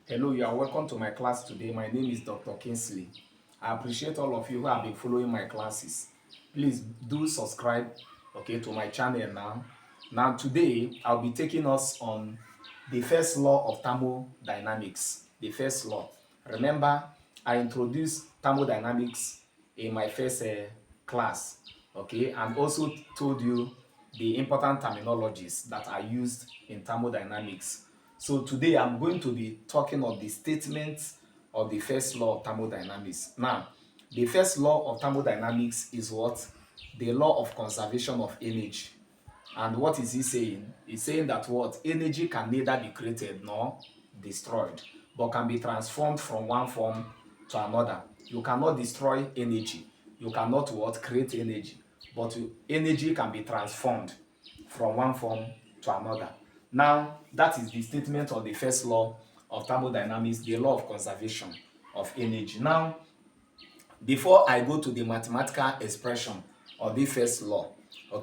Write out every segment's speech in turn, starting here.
Hello, you are welcome to my class today. My name is Dr. Kingsley. I appreciate all of you who have been following my classes. Please do subscribe, to my channel now. Now today I'll be taking us on the first law of thermodynamics. The first law. Remember, I introduced thermodynamics in my first class, and also told you the important terminologies that are used in thermodynamics. So today I'm going to be talking of the statements of the first law of thermodynamics. Now, the first law of thermodynamics is what? The law of conservation of energy. And what is he saying? He's saying that what? Energy can neither be created nor destroyed, but can be transformed from one form to another. You cannot destroy energy. You cannot what? Create energy. But energy can be transformed from one form to another. Now, that is the statement of the first law of thermodynamics, the law of conservation of energy. Now, before I go to the mathematical expression of the first law,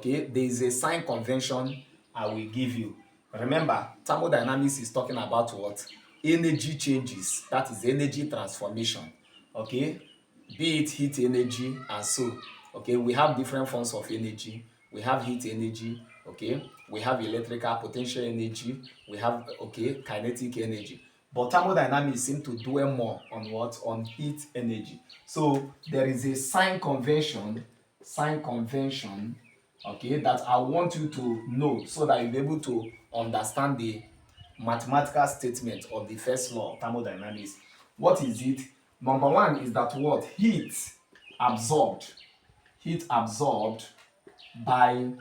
there is a sign convention I will give you. Remember, thermodynamics is talking about what? Energy changes, that is energy transformation. Be it heat energy and so. We have different forms of energy. We have heat energy, we have electrical potential energy, we have kinetic energy. But thermodynamics seem to dwell more on what? On heat energy. So there is a sign convention, that I want you to know so that you'll be able to understand the mathematical statement of the first law of thermodynamics. What is it? Number one is that what? Absorbed, heat absorbed by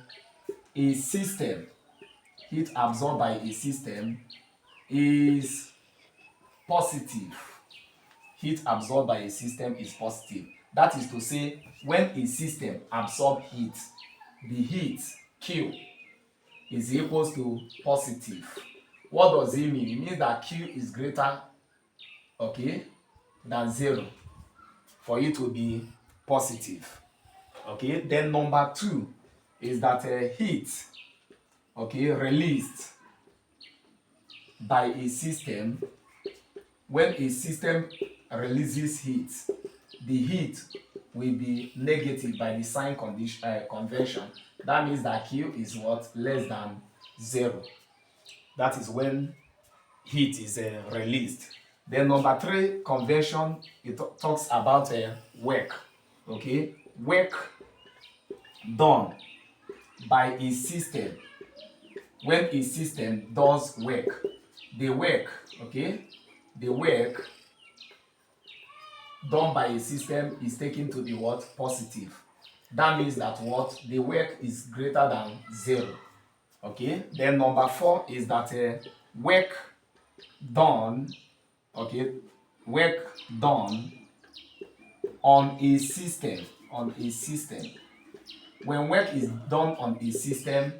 a system, heat absorbed by a system is positive. Heat absorbed by a system is positive. That is to say, when a system absorbs heat, the heat Q is equals to positive. What does it mean? It means that Q is greater, than 0 for it to be positive. Then number two is that heat, released by a system. When a system releases heat, the heat will be negative by the sign convention. That means that Q is what? Less than 0. That is when heat is released. Then number three convention, it talks about work. Work done by a system. When a system does work, the work done by a system is taken to be what? Positive. That means that what? The work is greater than 0. Then number four is that work done work done on a system. When work is done on a system,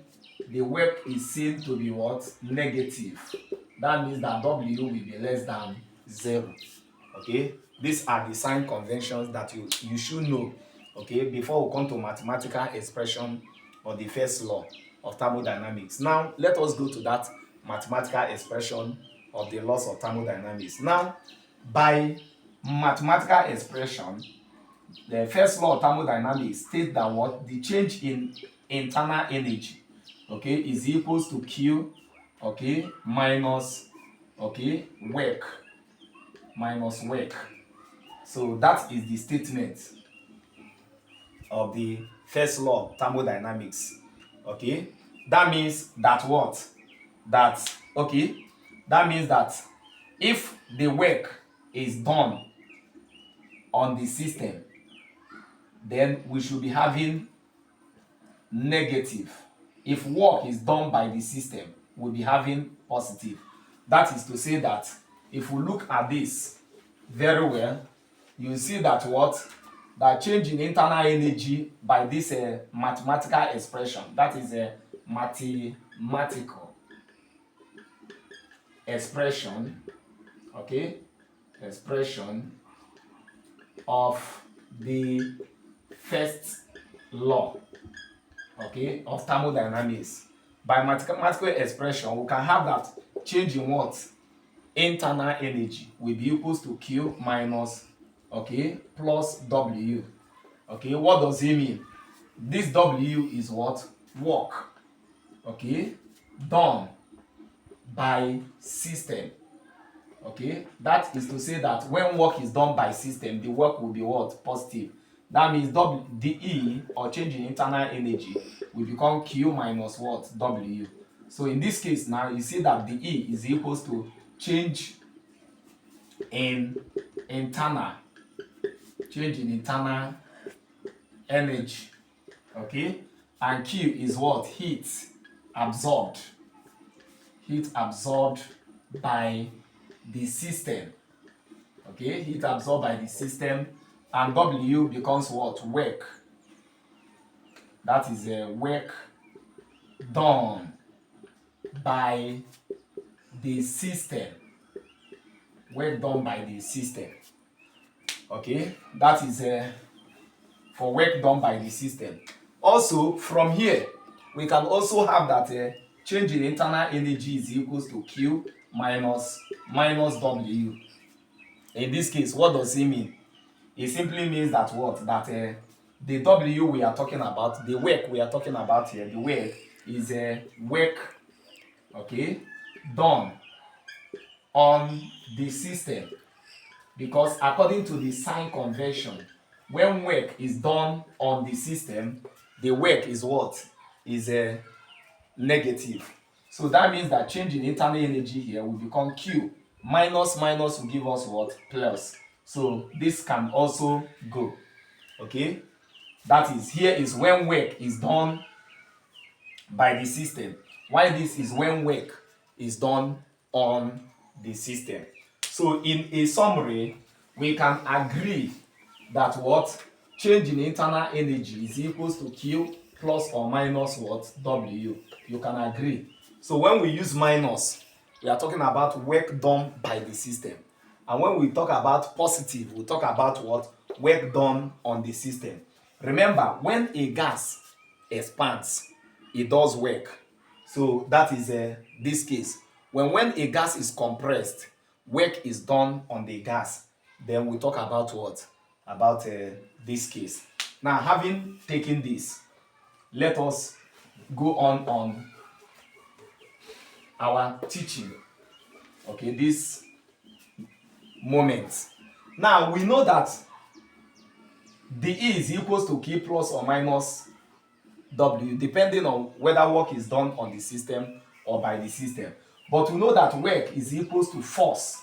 the work is seen to be what? Negative. That means that W will be less than 0. These are the sign conventions that you should know, before we come to mathematical expression of the first law of thermodynamics. Now let us go to that mathematical expression of the laws of thermodynamics. Now, by mathematical expression, the first law of thermodynamics states that what? The change in internal energy, is equals to Q, minus, work. So that is the statement of the first law of thermodynamics. That means that what? That means that if the work is done on the system, then we should be having negative. If work is done by the system, we'll be having positive. That is to say that if we look at this very well, you see that what? That change in internal energy by this mathematical expression, that is a mathematical expression, expression of the first law, of thermodynamics. By mathematical expression, we can have that change in what? internal energy will be equals to Q minus, okay, plus W. Okay, what does it mean? This W is what? Work, okay, done by system. Okay, that is to say that when work is done by system, the work will be what? Positive. That means the E, or change in internal energy, will become Q minus what? W. So in this case now, you see that the E is equals to change in internal energy. Okay, and Q is what? Heat absorbed by the system. Okay, heat absorbed by the system. And W becomes what? Work. That is a work done by the system. Work done by the system. Okay, that is for work done by the system. Also, from here, we can also have that change in internal energy is equals to Q minus W. In this case, what does it mean? It simply means that what? That the W we are talking about, the work we are talking about here, the work is work, okay, done on the system. Because according to the sign convention, when work is done on the system, the work is what? Is negative. So that means that change in internal energy here will become Q. Minus will give us what? Plus. So this can also go. Okay? That is, here is when work is done by the system. Why this is when work is done on the system. So in a summary, we can agree that what? Change in internal energy is equals to Q plus or minus what? W. You can agree. So when we use minus, we are talking about work done by the system. And when we talk about positive, we talk about what? Work done on the system. Remember, when a gas expands, it does work. So that is this case. When a gas is compressed, work is done on the gas. Then we talk about what? About this case. Now, having taken this, let us go on our teaching. Okay, this moment. Now, we know that the E is equals to Q plus or minus W, depending on whether work is done on the system or by the system. But we know that work is equals to force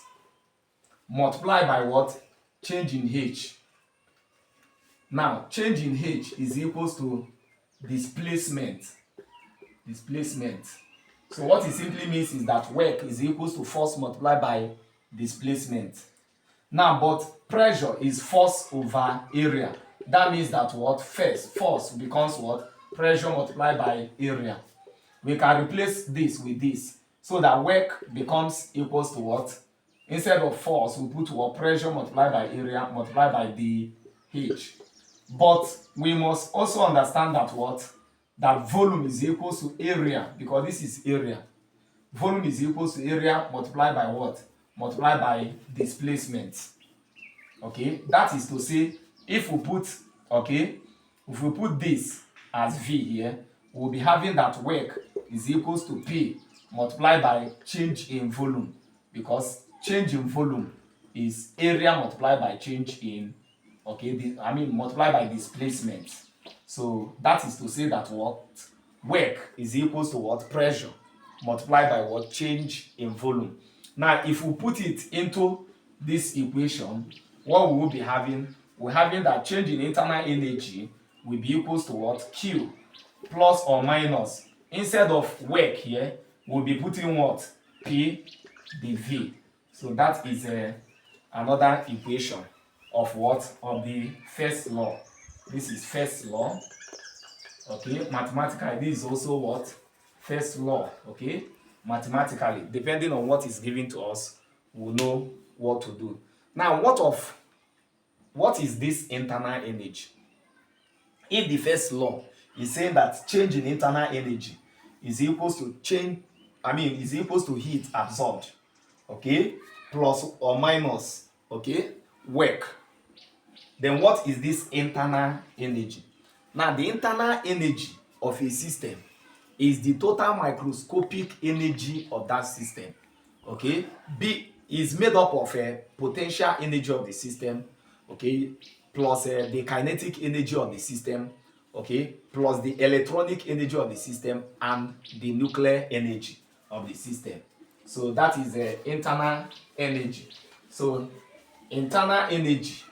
multiplied by what? Change in H. Now, change in H is equals to displacement. So what it simply means is that work is equals to force multiplied by displacement. Now, but pressure is force over area. That means that what? First, force becomes what? Pressure multiplied by area. We can replace this with this so that work becomes equals to what? Instead of force, we put what? Pressure multiplied by area multiplied by the H. But we must also understand that what? That volume is equals to area, because this is area. Volume is equals to area multiplied by what? Multiplied by displacement. Okay, that is to say, if we put this as V here, we'll be having that work is equals to P multiplied by change in volume, because change in volume is area multiplied by change in, multiplied by displacement. So that is to say that what? Work is equals to what? Pressure multiplied by what? Change in volume. Now, if we put it into this equation, what we will be having? We're having that change in internal energy will be equals to what? Q plus or minus. Instead of work here, we'll be putting what? P dV. So that is another equation of what? Of the first law. This is first law. Okay, mathematically, this is also what? First law. Okay, mathematically, depending on what is given to us, we'll know what to do. Now, what is this internal energy? If the first law is saying that change in internal energy is equals to is equals to heat absorbed okay, plus or minus, okay, work. Then what is this internal energy? Now the internal energy of a system is the total microscopic energy of that system, okay. B is made up of potential energy of the system, okay, plus the kinetic energy of the system, okay, plus the electronic energy of the system and the nuclear energy of the system. So that is internal energy. So internal energy,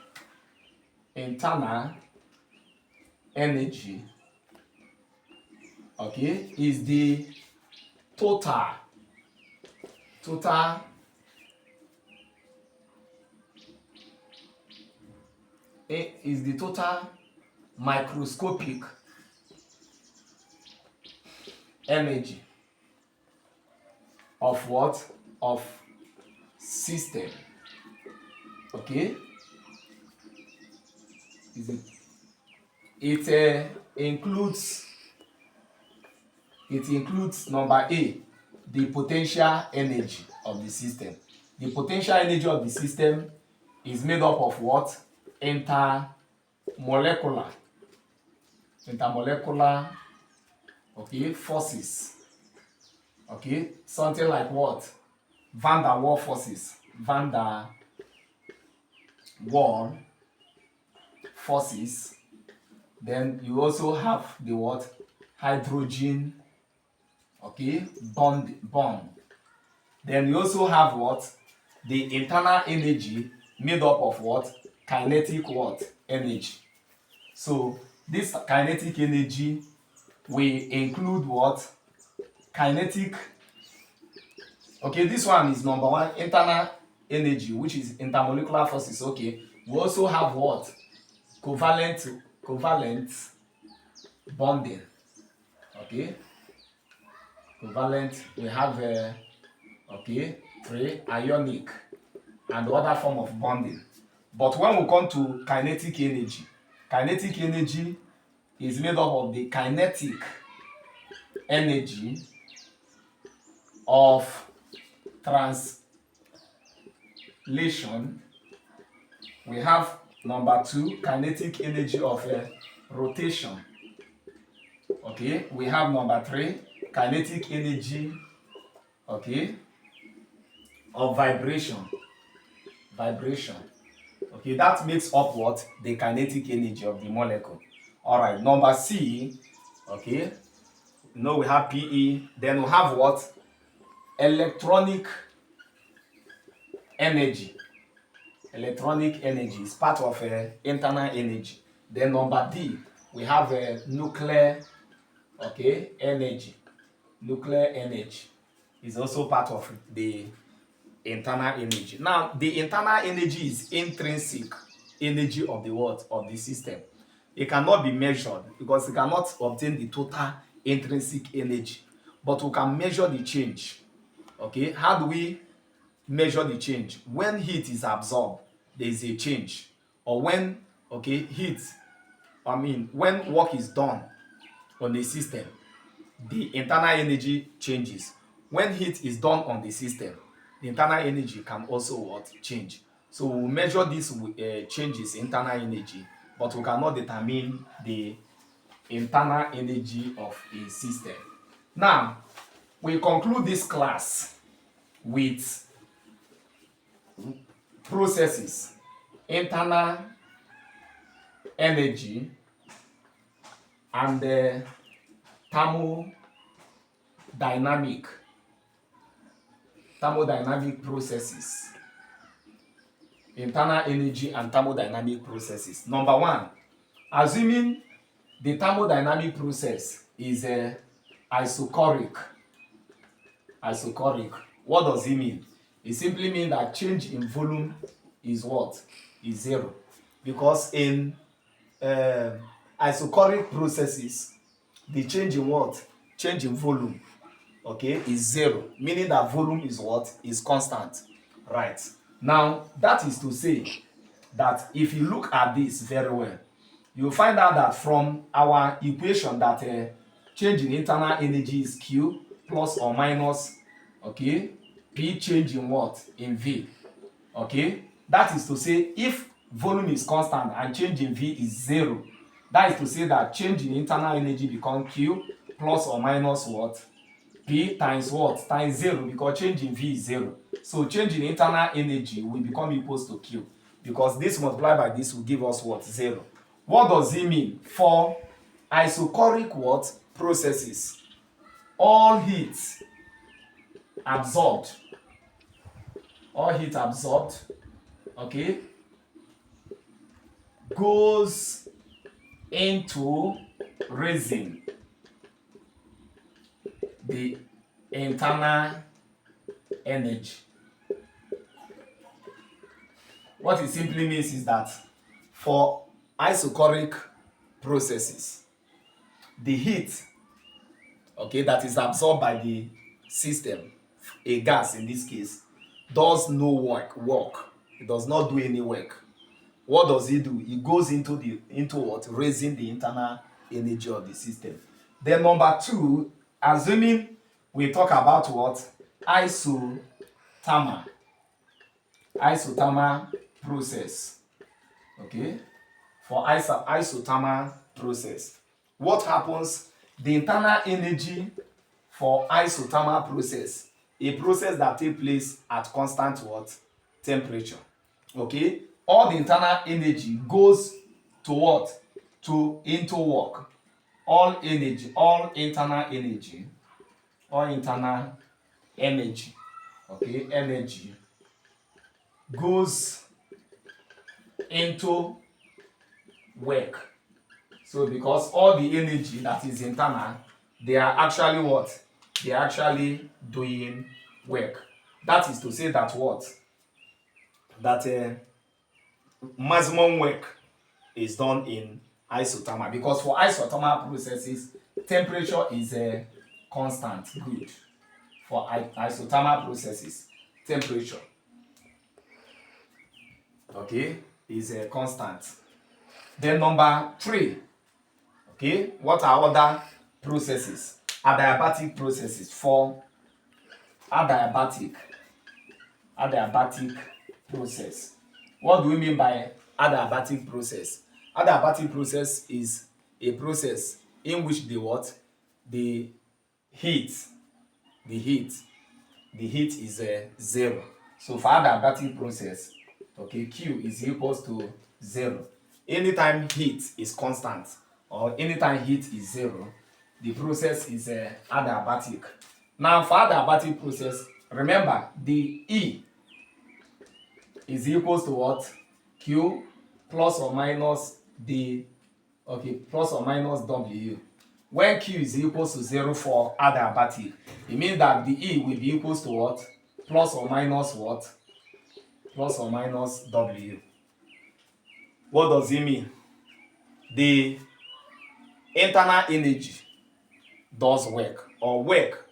internal energy, okay, is the total total is the total microscopic energy of what? Of system, okay. Is it includes number A, the potential energy of the system. The potential energy of the system is made up of what? Intermolecular, okay, forces, okay, something like what? Van der Waals forces, van der Waals forces. Then you also have the what? Hydrogen, okay, bond. Then you also have what? The internal energy made up of what? Kinetic what? Energy. So this kinetic energy will include what? Kinetic, okay, this one is number one, internal energy, which is intermolecular forces, okay. We also have what? Covalent bonding, okay. Covalent, we have okay, 3 ionic and other form of bonding. But when we come to kinetic energy is made up of the kinetic energy of translation. We have number 2, kinetic energy of rotation, okay. We have number 3, kinetic energy, okay, of vibration, okay. That makes up what? The kinetic energy of the molecule. All right, number C, okay, we have PE. Then we have what? Electronic energy is part of internal energy. Then number D, we have nuclear, okay, energy is also part of the internal energy. Now the internal energy is intrinsic energy of the what? Of the system. It cannot be measured because it cannot obtain the total intrinsic energy, but we can measure the change, okay. How do we measure the change? When heat is absorbed, there is a change. Or when, okay, when work is done on the system, the internal energy changes. When heat is done on the system, the internal energy can also what? Change. So we measure these changes in internal energy, but we cannot determine the internal energy of a system. Now we conclude this class with processes, internal energy, and thermodynamic processes. Internal energy and thermodynamic processes. Number 1, assuming the thermodynamic process is isochoric. What does it mean? It simply means that change in volume is what? Is 0. Because in isochoric processes, the change in what? Change in volume, okay, is 0, meaning that volume is what? Is constant, right? Now that is to say that if you look at this very well, you find out that from our equation that change in internal energy is Q plus or minus, okay, P change in what? In V. Okay, that is to say if volume is constant and change in V is 0, that is to say that change in internal energy become Q plus or minus what? P times what? Times 0, because change in V is 0. So change in internal energy will become equals to Q, because this multiplied by this will give us what? 0. What does it mean? For isochoric what? Processes, all heat absorbed, okay, goes into raising the internal energy. What it simply means is that for isochoric processes, the heat, okay, that is absorbed by the system, a gas in this case, does no work. It does not do any work. What does it do? It goes into what? Raising the internal energy of the system. Then number 2, assuming we talk about what? Isothermal process. Okay, for isothermal process, what happens? The internal energy for isothermal process, a process that takes place at constant what? Temperature. Okay, all the internal energy goes to what? Into work. All internal energy, okay, energy goes into work. So because all the energy that is internal, they are actually what? They are actually doing work. That is to say that what? That maximum work is done in isothermal, because for isothermal processes, temperature is a constant. Good. For isothermal processes, temperature, okay, is a constant. Then number 3, okay, what are other processes? Adiabatic processes. For adiabatic process, what do we mean by adiabatic process? Adiabatic process is a process in which the what? The heat is 0. So for adiabatic process, okay, Q is equals to 0. Anytime heat is constant or anytime heat is 0, the process is adiabatic. Now for adiabatic process, remember the E is equals to what? Q plus or minus plus or minus W. When Q is equals to 0 for adiabatic, it means that the E will be equals to what? Plus or minus what? Plus or minus W. What does it mean? The internal energy does work, or work,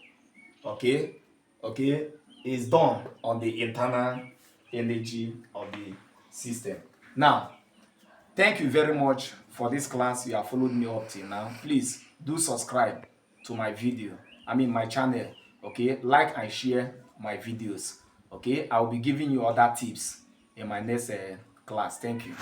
okay, is done on the internal energy of the system. Now, thank you very much for this class. You have followed me up till now. Please do subscribe to my my channel. Okay, like and share my videos. Okay, I will be giving you other tips in my next class. Thank you.